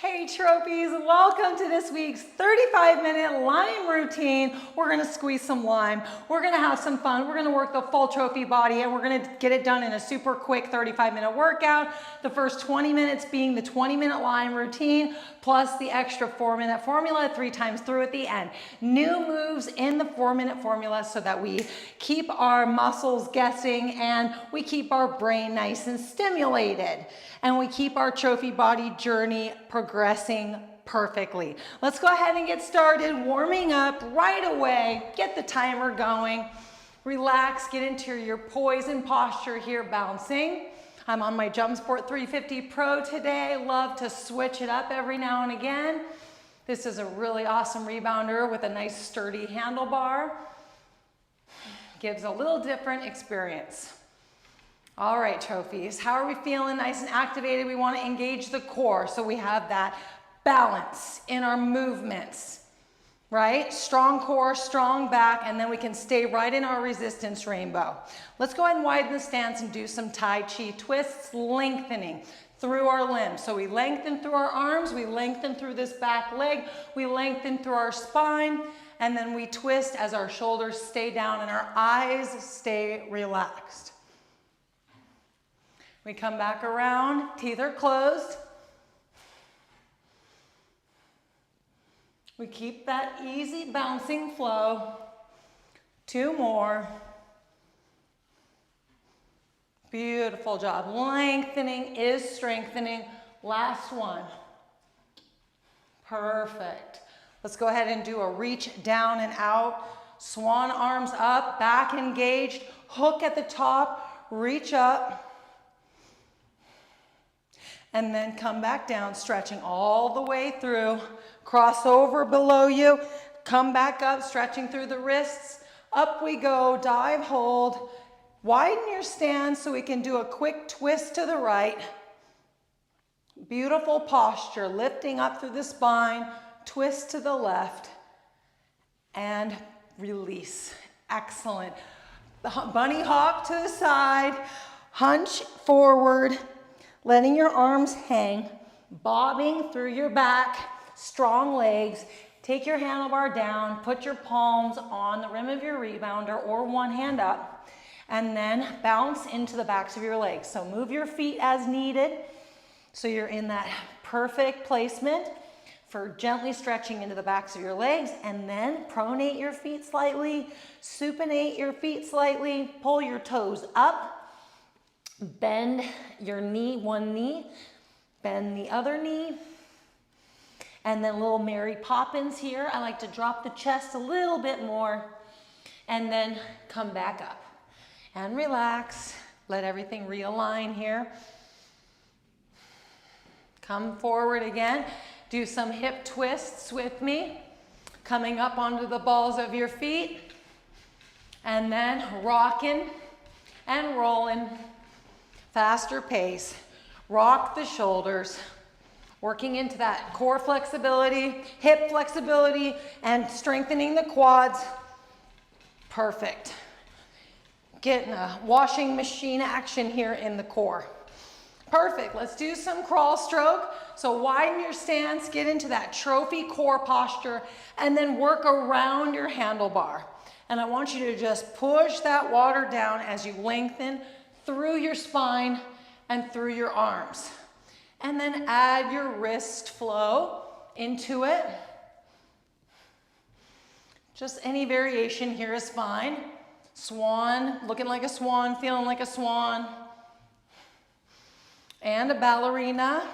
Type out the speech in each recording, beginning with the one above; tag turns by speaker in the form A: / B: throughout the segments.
A: Hey trophies, welcome to this week's 35-minute lime routine. We're gonna squeeze some lime. We're gonna have some fun. We're gonna work the full trophy body and we're gonna get it done in a super quick 35-minute workout. The first 20 minutes being the 20-minute lime routine, plus the extra 4-minute formula 3 times through at the end. New moves in the 4-minute formula so that we keep our muscles guessing and we keep our brain nice and stimulated. And we keep our trophy body journey progressing perfectly. Let's go ahead and get started warming up right away. Get the timer going. Relax, get into your poise and posture here, bouncing. I'm on my JumpSport 350 Pro today. Love to switch it up every now and again. This is a really awesome rebounder with a nice sturdy handlebar. Gives a little different experience. All right, trophies, how are we feeling? Nice and activated. We want to engage the core so we have that balance in our movements, right? Strong core, strong back, and then we can stay right in our resistance rainbow. Let's go ahead and widen the stance and do some Tai Chi twists, lengthening through our limbs. So we lengthen through our arms, we lengthen through this back leg, we lengthen through our spine, and then we twist as our shoulders stay down and our eyes stay relaxed. We come back around, teeth are closed. We keep that easy bouncing flow. 2 more. Beautiful job. Lengthening is strengthening. Last one. Perfect. Let's go ahead and do a reach down and out. Swan arms up, back engaged, hook at the top, reach up. And then come back down, stretching all the way through. Cross over below you, come back up, stretching through the wrists. Up we go, dive, hold. Widen your stance so we can do a quick twist to the right. Beautiful posture, lifting up through the spine, twist to the left, and release. Excellent. Bunny hop to the side, hunch forward, letting your arms hang, bobbing through your back, strong legs. Take your handlebar down, put your palms on the rim of your rebounder or one hand up, and then bounce into the backs of your legs. So move your feet as needed so you're in that perfect placement for gently stretching into the backs of your legs, and then pronate your feet slightly, supinate your feet slightly, pull your toes up, bend your knee, one knee, bend the other knee, and then little Mary Poppins here. I like to drop the chest a little bit more and then come back up and relax. Let everything realign here. Come forward again. Do some hip twists with me. Coming up onto the balls of your feet and then rocking and rolling. Faster pace, rock the shoulders, working into that core flexibility, hip flexibility, and strengthening the quads. Perfect. Getting a washing machine action here in the core. Perfect, let's do some crawl stroke. So widen your stance, get into that trophy core posture, and then work around your handlebar. And I want you to just push that water down as you lengthen through your spine and through your arms. And then add your wrist flow into it. Just any variation here is fine. Swan, looking like a swan, feeling like a swan. And a ballerina.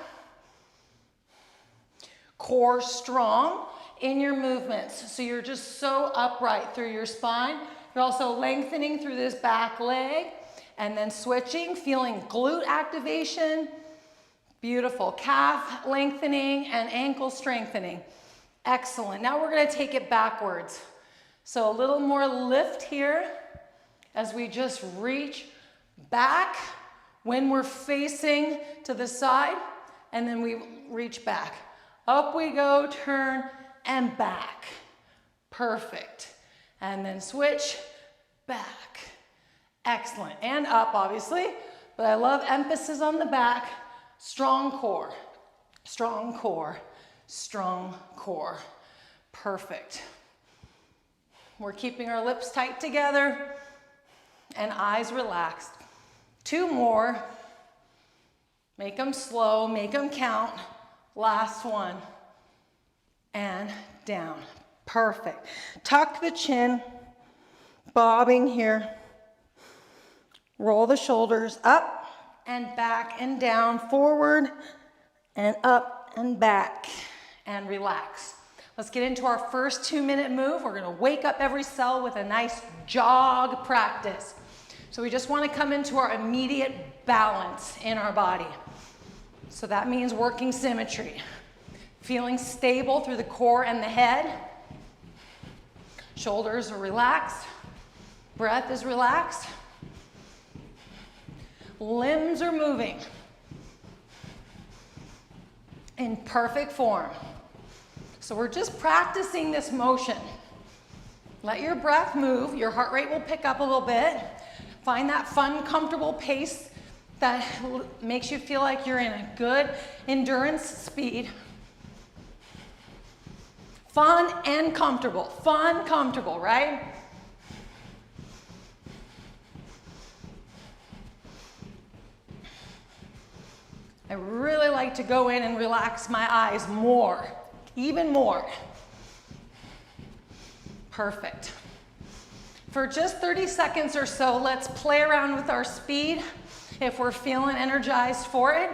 A: Core strong in your movements. So you're just so upright through your spine. You're also lengthening through this back leg. And then switching, feeling glute activation, beautiful calf lengthening and ankle strengthening. Excellent. Now we're gonna take it backwards. So a little more lift here as we just reach back when we're facing to the side, and then we reach back. Up we go, turn, and back. Perfect. And then switch, back. Excellent, and up obviously, but I love emphasis on the back, strong core. Strong core, strong core. Perfect. We're keeping our lips tight together and eyes relaxed. 2 more. Make them slow, make them count. Last one. And down. Perfect. Tuck the chin, bobbing here. Roll the shoulders up and back and down, forward and up and back, and relax. Let's get into our first 2-minute move. We're gonna wake up every cell with a nice jog practice. So we just wanna come into our immediate balance in our body. So that means working symmetry. Feeling stable through the core and the head. Shoulders are relaxed. Breath is relaxed. Limbs are moving in perfect form. So we're just practicing this motion. Let your breath move. Your heart rate will pick up a little bit. Find that fun, comfortable pace that makes you feel like you're in a good endurance speed. Fun and comfortable, right? I really like to go in and relax my eyes more, even more. Perfect. For just 30 seconds or so, let's play around with our speed if we're feeling energized for it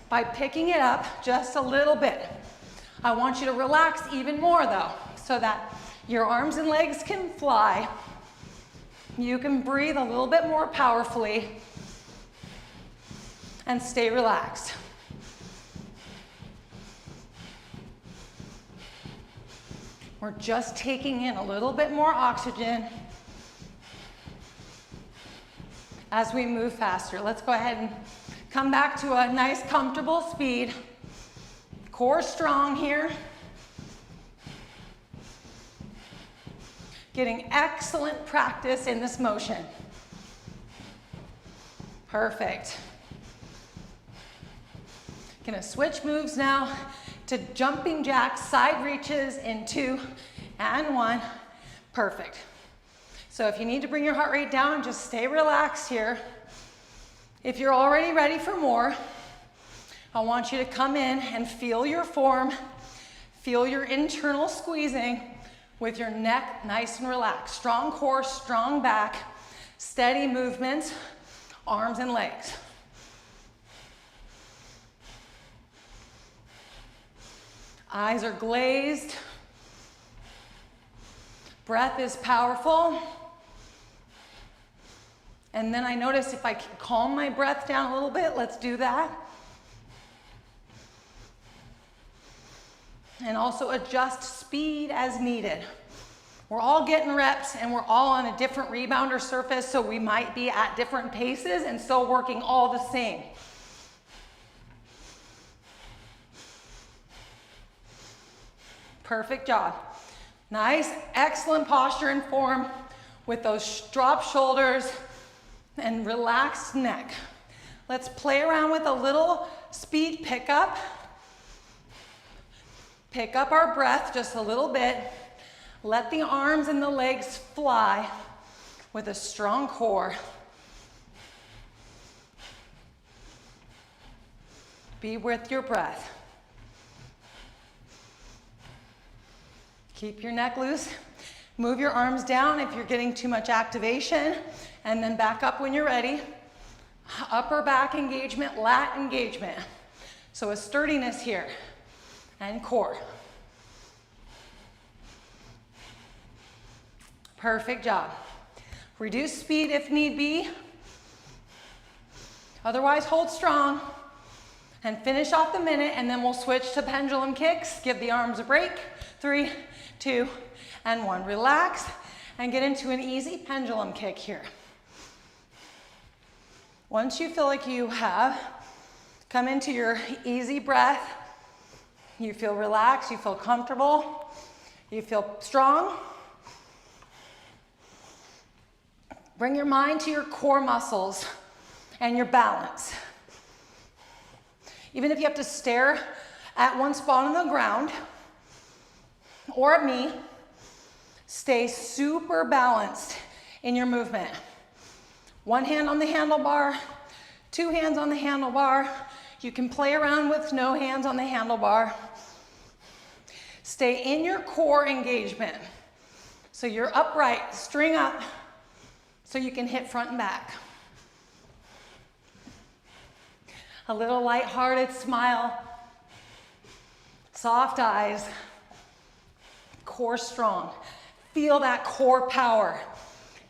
A: by picking it up just a little bit. I want you to relax even more though, so that your arms and legs can fly. You can breathe a little bit more powerfully and stay relaxed. We're just taking in a little bit more oxygen as we move faster. Let's go ahead and come back to a nice comfortable speed. Core strong here. Getting excellent practice in this motion. Perfect. Gonna switch moves now to jumping jacks, side reaches in 2 and 1. Perfect. So if you need to bring your heart rate down, just stay relaxed here. If you're already ready for more, I want you to come in and feel your form, feel your internal squeezing with your neck nice and relaxed. Strong core, strong back, steady movements, arms and legs. Eyes are glazed. Breath is powerful. And then I notice if I can calm my breath down a little bit, let's do that. And also adjust speed as needed. We're all getting reps and we're all on a different rebounder surface, so we might be at different paces and still working all the same. Perfect job. Nice, excellent posture and form with those dropped shoulders and relaxed neck. Let's play around with a little speed pickup. Pick up our breath just a little bit. Let the arms and the legs fly with a strong core. Be with your breath. Keep your neck loose. Move your arms down if you're getting too much activation, and then back up when you're ready. Upper back engagement, lat engagement. So a sturdiness here and core. Perfect job. Reduce speed if need be. Otherwise, hold strong and finish off the minute, and then we'll switch to pendulum kicks. Give the arms a break. 3, 2, and 1. Relax and get into an easy pendulum kick here. Once you feel like you have come into your easy breath, you feel relaxed, you feel comfortable, you feel strong, bring your mind to your core muscles and your balance. Even if you have to stare at one spot on the ground or at me. Stay super balanced in your movement. One hand on the handlebar, two hands on the handlebar. You can play around with no hands on the handlebar. Stay in your core engagement. So you're upright, string up, so you can hit front and back. A little lighthearted smile, soft eyes, core strong. Feel that core power,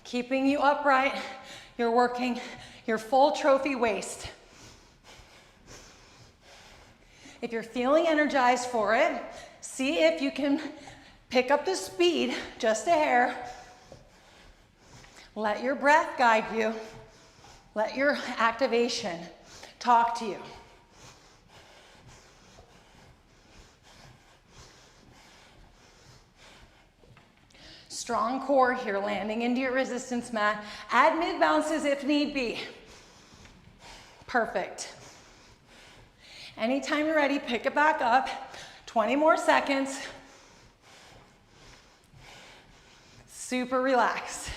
A: keeping you upright. You're working your full trophy waist. If you're feeling energized for it, see if you can pick up the speed just a hair. Let your breath guide you. Let your activation talk to you. Strong core here, landing into your resistance mat. Add mid bounces if need be. Perfect. Anytime you're ready, pick it back up. 20 more seconds. Super relaxed.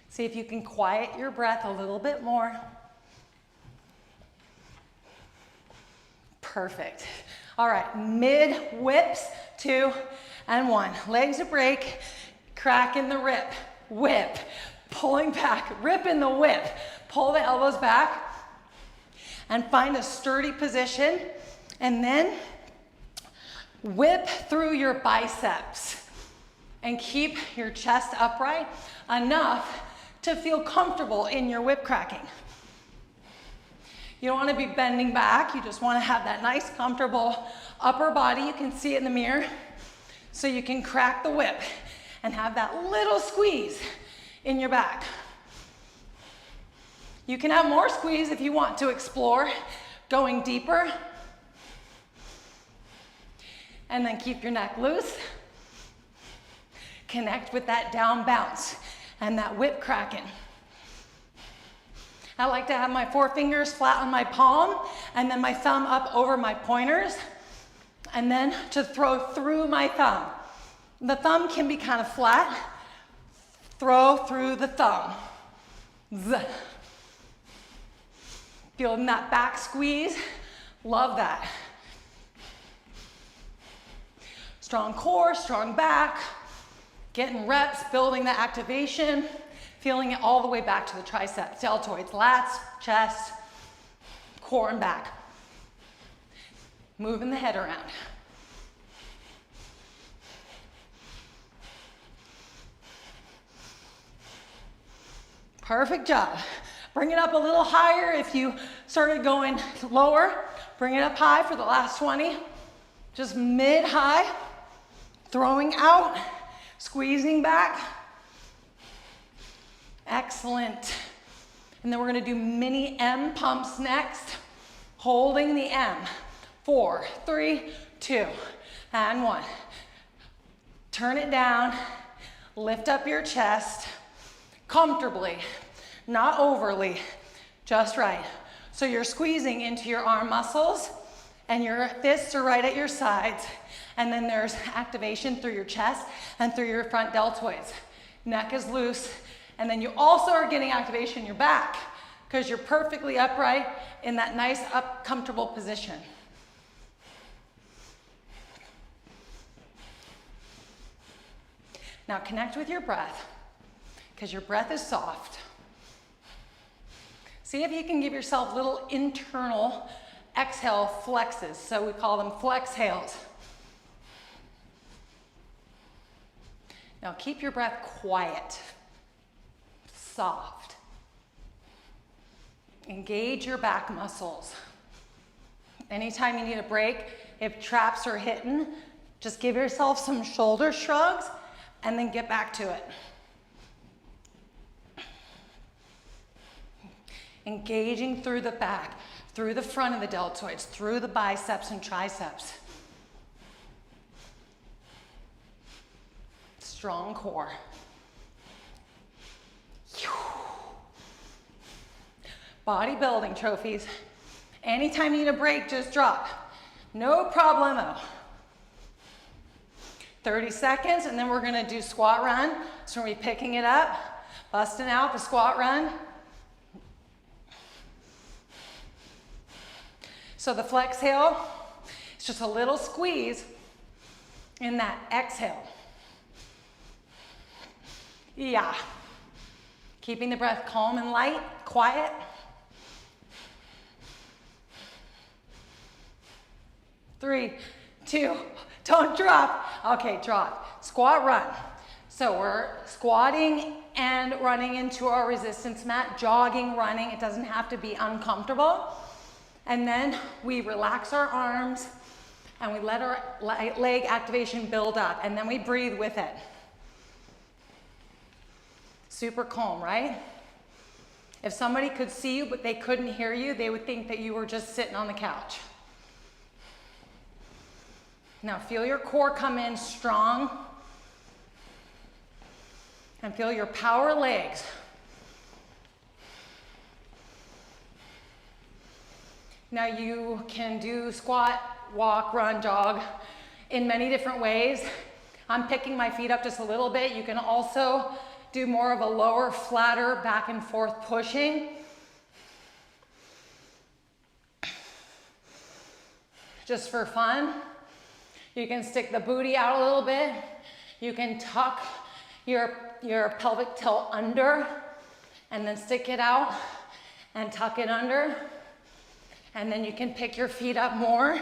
A: See if you can quiet your breath a little bit more. Perfect. All right, mid whips, 2 and 1. Legs a break, crack in the rip, whip, pulling back, rip in the whip. Pull the elbows back and find a sturdy position, and then whip through your biceps and keep your chest upright enough to feel comfortable in your whip cracking. You don't want to be bending back. You just want to have that nice, comfortable upper body. You can see it in the mirror. So you can crack the whip and have that little squeeze in your back. You can have more squeeze if you want to explore going deeper. And then keep your neck loose. Connect with that down bounce and that whip cracking. I like to have my forefingers flat on my palm and then my thumb up over my pointers, and then to throw through my thumb. The thumb can be kind of flat. Throw through the thumb. Z. Feeling that back squeeze. Love that. Strong core, strong back. Getting reps, building the activation. Feeling it all the way back to the triceps, deltoids, lats, chest, core and back. Moving the head around. Perfect job. Bring it up a little higher if you started going lower. Bring it up high for the last 20. Just mid-high, throwing out, squeezing back. Excellent. And then we're going to do mini M pumps next. Holding the M. 4, 3, 2, and 1. Turn it down. Lift up your chest comfortably, not overly, just right. So you're squeezing into your arm muscles and your fists are right at your sides. And then there's activation through your chest and through your front deltoids. Neck is loose. And then you also are getting activation in your back because you're perfectly upright in that nice, comfortable position. Now connect with your breath because your breath is soft. See if you can give yourself little internal exhale flexes. So we call them flex hales. Now keep your breath quiet. Soft. Engage your back muscles. Anytime you need a break, if traps are hitting, just give yourself some shoulder shrugs and then get back to it. Engaging through the back, through the front of the deltoids, through the biceps and triceps. Strong core. Bodybuilding trophies. Anytime you need a break, just drop. No problemo. 30 seconds, and then we're gonna do squat run. So we're gonna be picking it up, busting out the squat run. So the flexhale, it's just a little squeeze in that exhale. Yeah. Keeping the breath calm and light, quiet. Three, two, don't drop. Okay, drop. Squat run. So we're squatting and running into our resistance mat, jogging, running. It doesn't have to be uncomfortable. And then we relax our arms and we let our leg activation build up, and then we breathe with it. Super calm, right? If somebody could see you but they couldn't hear you, they would think that you were just sitting on the couch. Now feel your core come in strong and feel your power legs. Now you can do squat, walk, run, jog in many different ways. I'm picking my feet up just a little bit. You can also do more of a lower, flatter, back and forth pushing. Just for fun. You can stick the booty out a little bit. You can tuck your pelvic tilt under and then stick it out and tuck it under. And then you can pick your feet up more.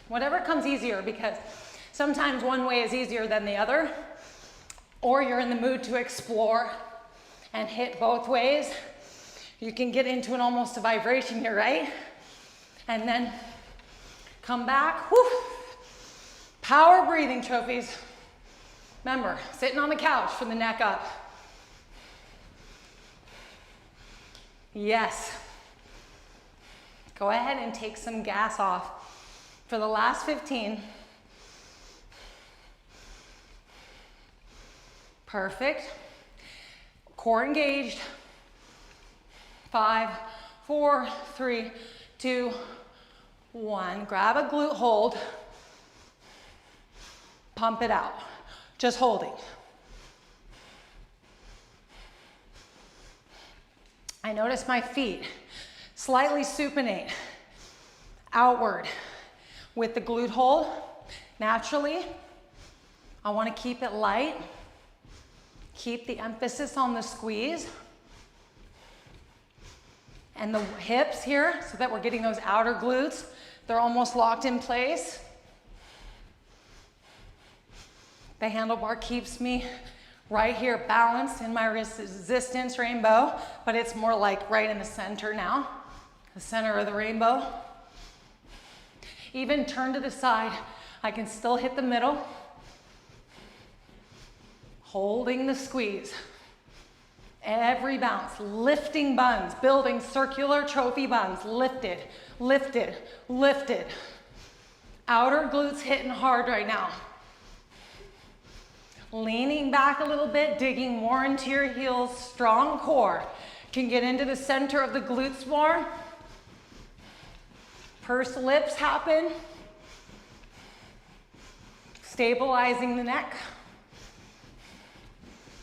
A: Whatever comes easier, because sometimes one way is easier than the other, or you're in the mood to explore and hit both ways. You can get into an almost a vibration here, right? And then come back. Whew. Power breathing, trophies. Remember, sitting on the couch from the neck up. Yes. Go ahead and take some gas off for the last 15. Perfect. Core engaged. 5, 4, 3, 2, 1. Grab a glute hold. Pump it out. Just holding. I notice my feet slightly supinate outward with the glute hold. Naturally, I want to keep it light. Keep the emphasis on the squeeze and the hips here so that we're getting those outer glutes. They're almost locked in place. The handlebar keeps me right here balanced in my resistance rainbow, but it's more like right in the center now, the center of the rainbow. Even turn to the side, I can still hit the middle. Holding the squeeze. Every bounce, lifting buns, building circular trophy buns, lifted, lifted, lifted. Outer glutes hitting hard right now. Leaning back a little bit, digging more into your heels, strong core. Can get into the center of the glutes more. Pursed lips happen. Stabilizing the neck.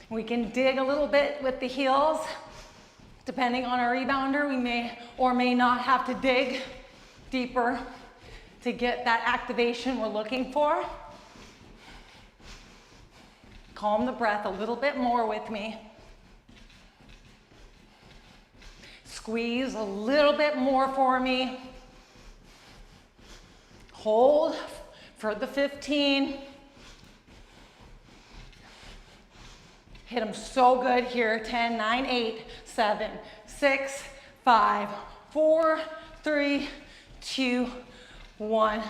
A: We can dig a little bit with the heels. Depending on our rebounder, we may or may not have to dig deeper to get that activation we're looking for. Calm the breath a little bit more with me. Squeeze a little bit more for me. Hold for the 15. Hit them so good here. 10, 9, 8, 7, 6, 5, 4, 3, 2, 1.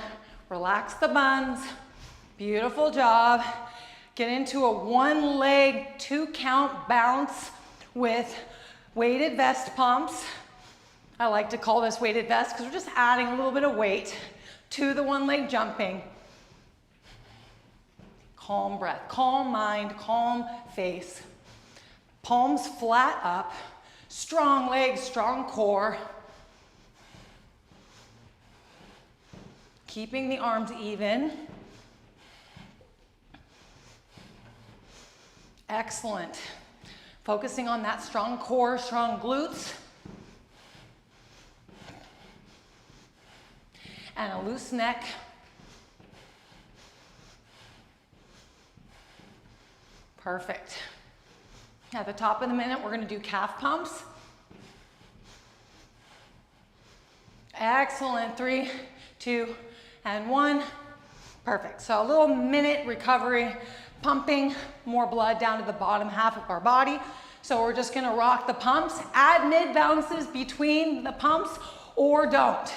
A: Relax the buns. Beautiful job. Get into a one leg, 2 count bounce with weighted vest pumps. I like to call this weighted vest because we're just adding a little bit of weight to the one leg jumping. Calm breath, calm mind, calm face. Palms flat up, Strong legs, strong core. Keeping the arms even. Excellent. Focusing on that strong core, strong glutes. And a loose neck. Perfect. At the top of the minute, we're going to do calf pumps. Excellent. 3, 2, and 1. Perfect. So a little minute recovery, pumping more blood down to the bottom half of our body. So we're just going to rock the pumps. Add mid bounces between the pumps or don't.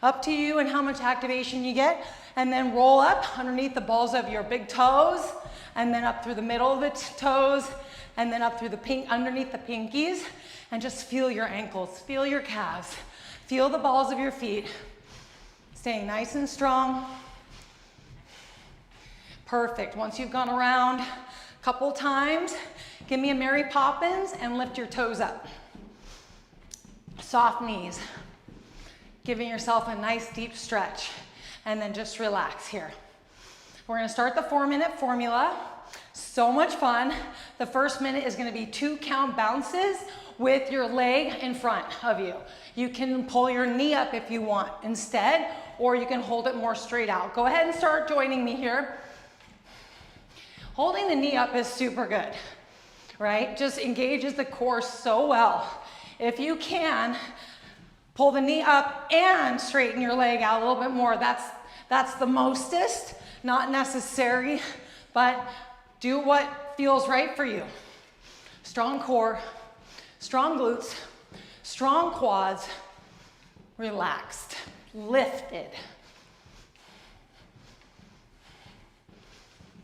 A: Up to you and how much activation you get. And then roll up underneath the balls of your big toes, and then up through the middle of the toes, and then up through the underneath the pinkies, and just feel your ankles, feel your calves, feel the balls of your feet. Staying nice and strong. Perfect. Once you've gone around a couple times, give me a Mary Poppins and lift your toes up. Soft knees. Giving yourself a nice deep stretch, and then just relax here. We're gonna start the 4-minute formula. So much fun. The first minute is gonna be 2 count bounces with your leg in front of you. You can pull your knee up if you want instead, or you can hold it more straight out. Go ahead and start joining me here. Holding the knee up is super good, right? Just engages the core so well. If you can, pull the knee up and straighten your leg out a little bit more. That's the mostest, not necessary, but do what feels right for you. Strong core, strong glutes, strong quads, relaxed, lifted.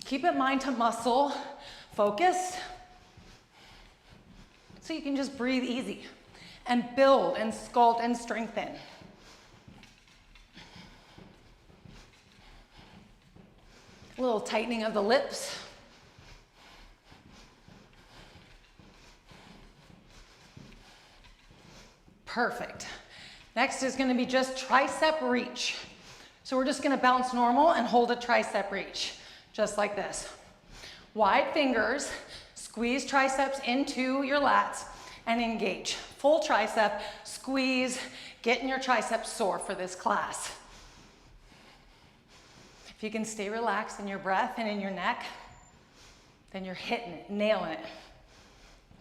A: Keep it mind to muscle focused so you can just breathe easy and build and sculpt and strengthen. A little tightening of the lips. Perfect. Next is going to be just tricep reach. So we're just going to bounce normal and hold a tricep reach, just like this. Wide fingers, squeeze triceps into your lats and engage. Full tricep, squeeze, getting your triceps sore for this class. If you can stay relaxed in your breath and in your neck, then you're hitting it, nailing it.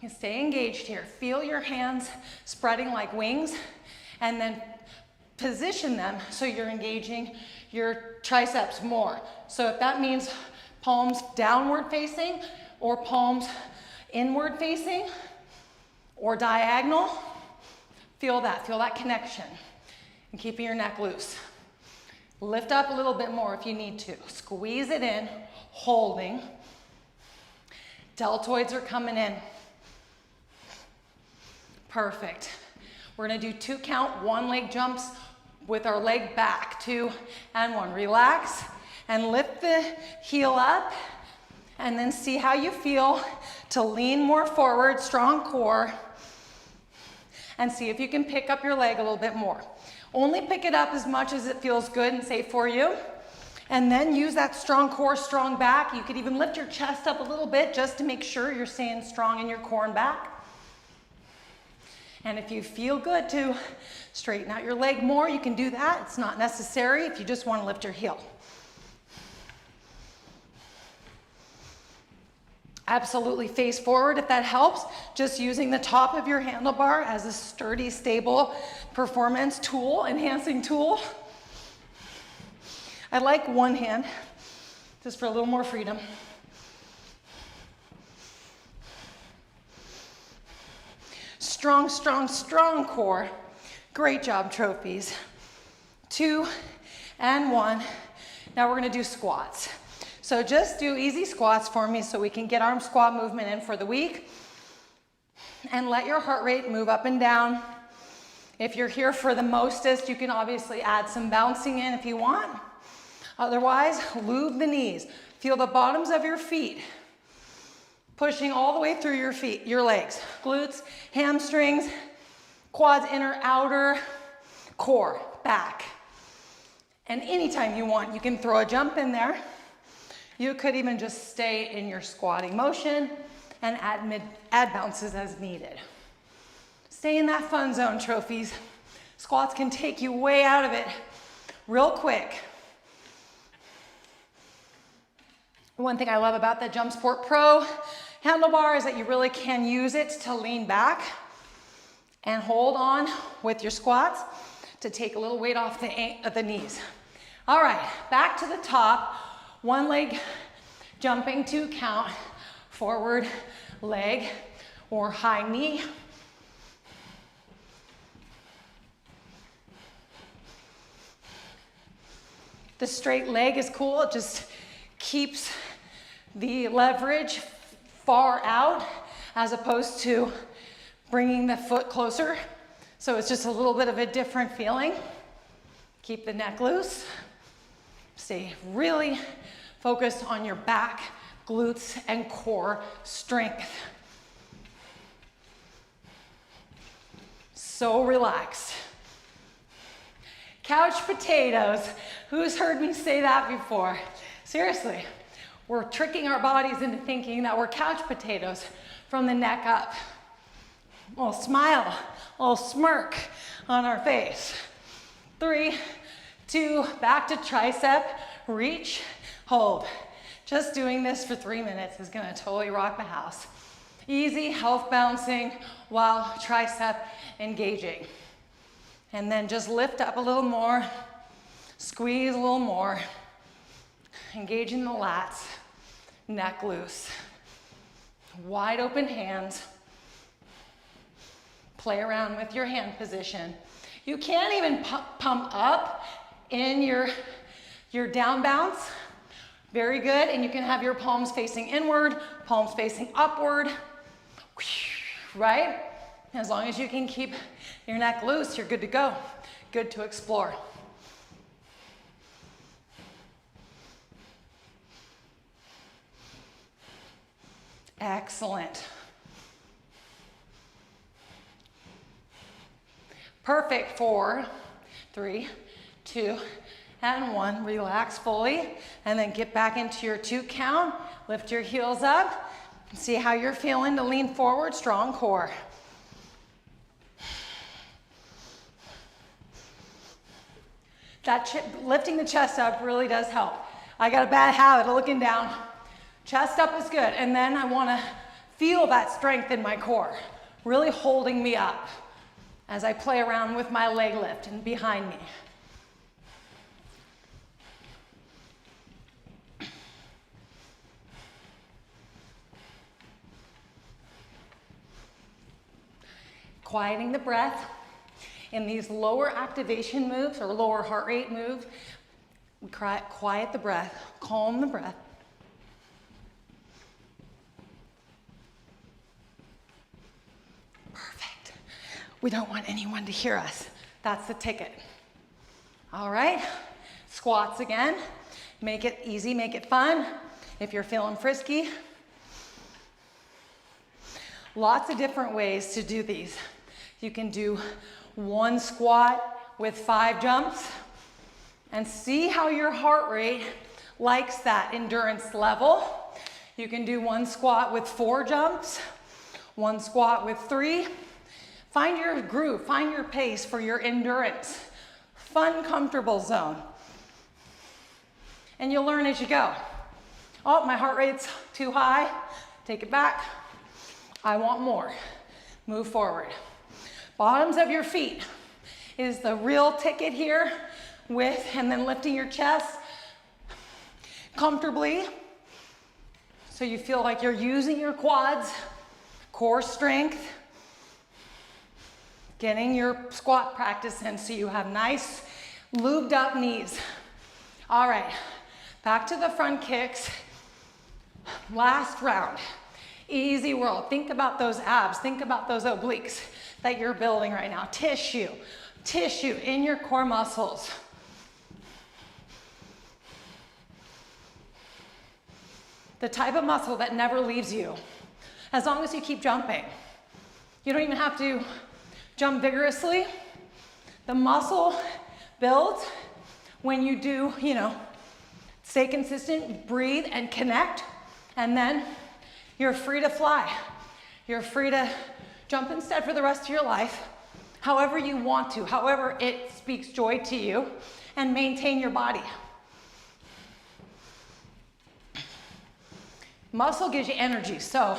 A: You can stay engaged here. Feel your hands spreading like wings, and then position them so you're engaging your triceps more. So if that means palms downward facing, or palms inward facing, or diagonal, feel that connection, and keeping your neck loose. Lift up a little bit more if you need to. Squeeze it in, holding. Deltoids are coming in. Perfect. We're gonna do 2 count, 1 leg jumps with our leg back. 2 and 1. Relax and lift the heel up, and then see how you feel to lean more forward, strong core, and see if you can pick up your leg a little bit more. Only pick it up as much as it feels good and safe for you. And then use that strong core, strong back. You could even lift your chest up a little bit just to make sure you're staying strong in your core and back. And if you feel good to straighten out your leg more, you can do that. It's not necessary if you just want to lift your heel. Absolutely face forward if that helps. Just using the top of your handlebar as a sturdy, stable performance tool, enhancing tool. I like one hand, just for a little more freedom. Strong, strong, strong core. Great job, trophies. 2 and 1. Now we're gonna do squats. So just do easy squats for me so we can get arm squat movement in for the week. And let your heart rate move up and down. If you're here for the mostest, you can obviously add some bouncing in if you want. Otherwise, lube the knees. Feel the bottoms of your feet. Pushing all the way through your feet, your legs, glutes, hamstrings, quads, inner, outer, core, back. And anytime you want, you can throw a jump in there. You could even just stay in your squatting motion and add bounces as needed. Stay in that fun zone, trophies. Squats can take you way out of it real quick. One thing I love about the Jump Sport Pro handlebar is that you really can use it to lean back and hold on with your squats to take a little weight off the knees. All right, back to the top. One leg jumping 2 count, forward leg or high knee. The straight leg is cool. It just keeps the leverage far out as opposed to bringing the foot closer. So it's just a little bit of a different feeling. Keep the neck loose. Stay really focused on your back, glutes, and core strength. So relaxed. Couch potatoes. Who's heard me say that before? Seriously, we're tricking our bodies into thinking that we're couch potatoes from the neck up. A little smile, a little smirk on our face. 3, 2, back to tricep, reach, hold. Just doing this for 3 minutes is gonna totally rock the house. Easy health bouncing while tricep engaging. And then just lift up a little more, squeeze a little more, engaging the lats, neck loose. Wide open hands. Play around with your hand position. You can't even pump up in your down bounce. Very good, and you can have your palms facing inward, palms facing upward, right? As long as you can keep your neck loose, you're good to go. Good to explore. Excellent. Perfect. 4, 3, 2, and 1. Relax fully, and then get back into your 2 count. Lift your heels up. See how you're feeling to lean forward. Strong core. Lifting the chest up really does help. I got a bad habit of looking down. Chest up is good, and then I want to feel that strength in my core, really holding me up as I play around with my leg lift and behind me. Quieting the breath. In these lower activation moves or lower heart rate moves, we quiet the breath, calm the breath. Perfect. We don't want anyone to hear us. That's the ticket. All right, squats again. Make it easy, make it fun. If you're feeling frisky, lots of different ways to do these. You can do 1 squat with 5 jumps and see how your heart rate likes that endurance level. You can do 1 squat with 4 jumps, 1 squat with 3. Find your groove, find your pace for your endurance. Fun, comfortable zone. And you'll learn as you go. Oh, my heart rate's too high. Take it back. I want more. Move forward. Bottoms of your feet is the real ticket here and then lifting your chest comfortably so you feel like you're using your quads, core strength, getting your squat practice in so you have nice lubed up knees. All right, back to the front kicks. Last round. Easy roll. Think about those abs. Think about those obliques that you're building right now. Tissue in your core muscles. The type of muscle that never leaves you. as long as you keep jumping. You don't even have to jump vigorously. The muscle builds when you do, stay consistent, breathe and connect, and then you're free to fly. You're free to jump instead for the rest of your life, however you want to, however it speaks joy to you, and maintain your body. Muscle gives you energy, so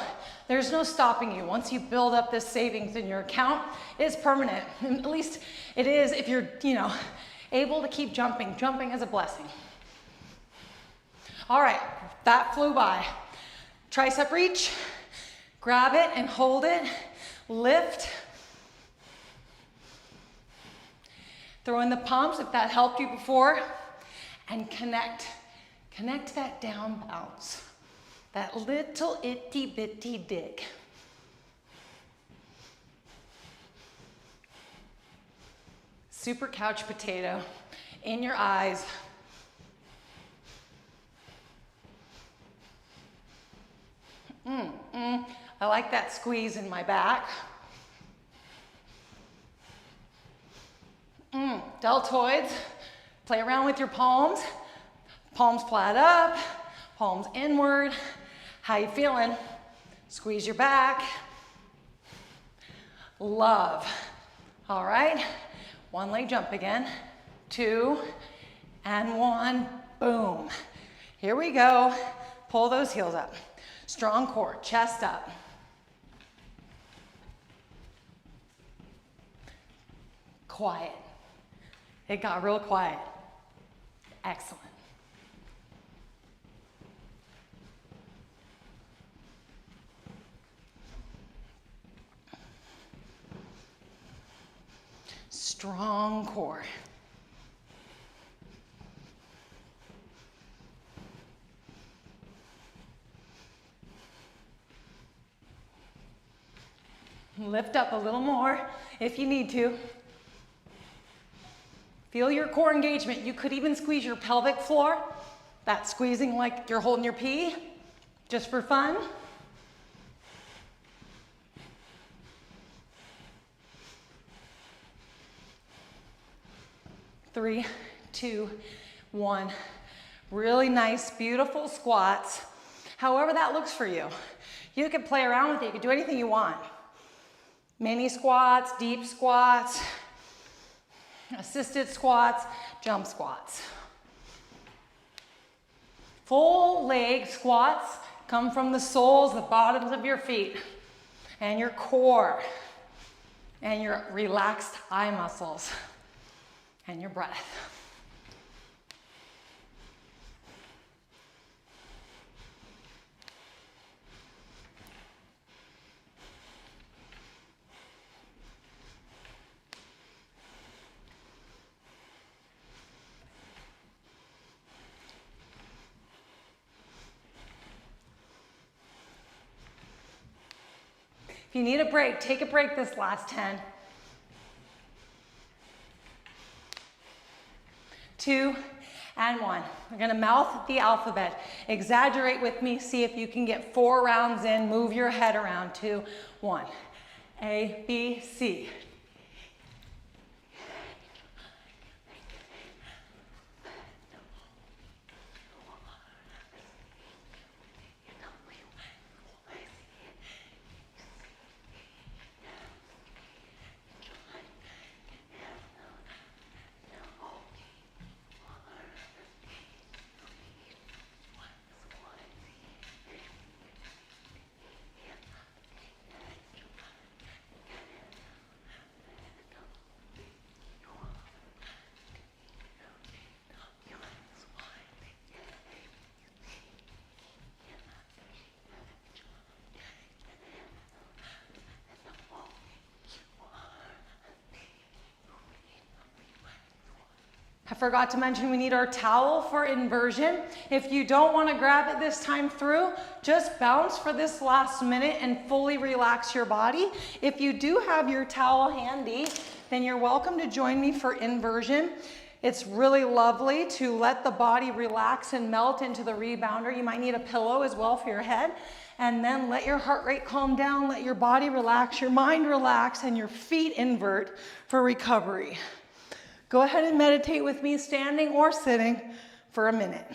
A: there's no stopping you. Once you build up this savings in your account, it's permanent. And at least it is if you're, able to keep jumping. Jumping is a blessing. All right, that flew by. Tricep reach, grab it and hold it, lift. Throw in the pumps if that helped you before, and connect. Connect that down bounce. That little itty bitty dig. Super couch potato in your eyes. I like that squeeze in my back. Deltoids. Play around with your palms. Palms flat up, palms inward. How you feeling? Squeeze your back. Love. All right, one leg jump again. 2 and 1, boom. Here we go. Pull those heels up. Strong core, chest up. Quiet. It got real quiet. Excellent. Strong core. Lift up a little more if you need to. Feel your core engagement. You could even squeeze your pelvic floor. That's squeezing like you're holding your pee, just for fun. Three, 2, 1. Really nice, beautiful squats. However that looks for you. You can play around with it. You can do anything you want. Mini squats, deep squats, assisted squats, jump squats. Full leg squats come from the soles, the bottoms of your feet, and your core, and your relaxed eye muscles, and your breath. If you need a break, take a break this last 10. 2 and 1. We're gonna mouth the alphabet. Exaggerate with me, see if you can get 4 rounds in, move your head around. 2, 1. A, B, C. I forgot to mention we need our towel for inversion. If you don't want to grab it this time through, just bounce for this last minute and fully relax your body. If you do have your towel handy, then you're welcome to join me for inversion. It's really lovely to let the body relax and melt into the rebounder. You might need a pillow as well for your head. And then let your heart rate calm down, let your body relax, your mind relax, and your feet invert for recovery. Go ahead and meditate with me, standing or sitting, for a minute.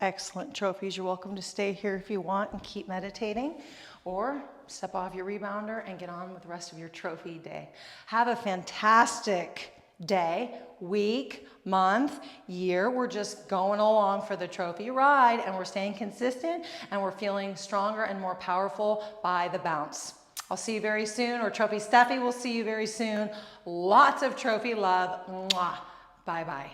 A: Excellent trophies. You're welcome to stay here if you want and keep meditating, or step off your rebounder and get on with the rest of your trophy day. Have a fantastic day, week, month, year. We're just going along for the trophy ride, and we're staying consistent, and we're feeling stronger and more powerful by the bounce. I'll see you very soon, or Trophy Steffi will see you very soon. Lots of trophy love. Mwah. Bye-bye.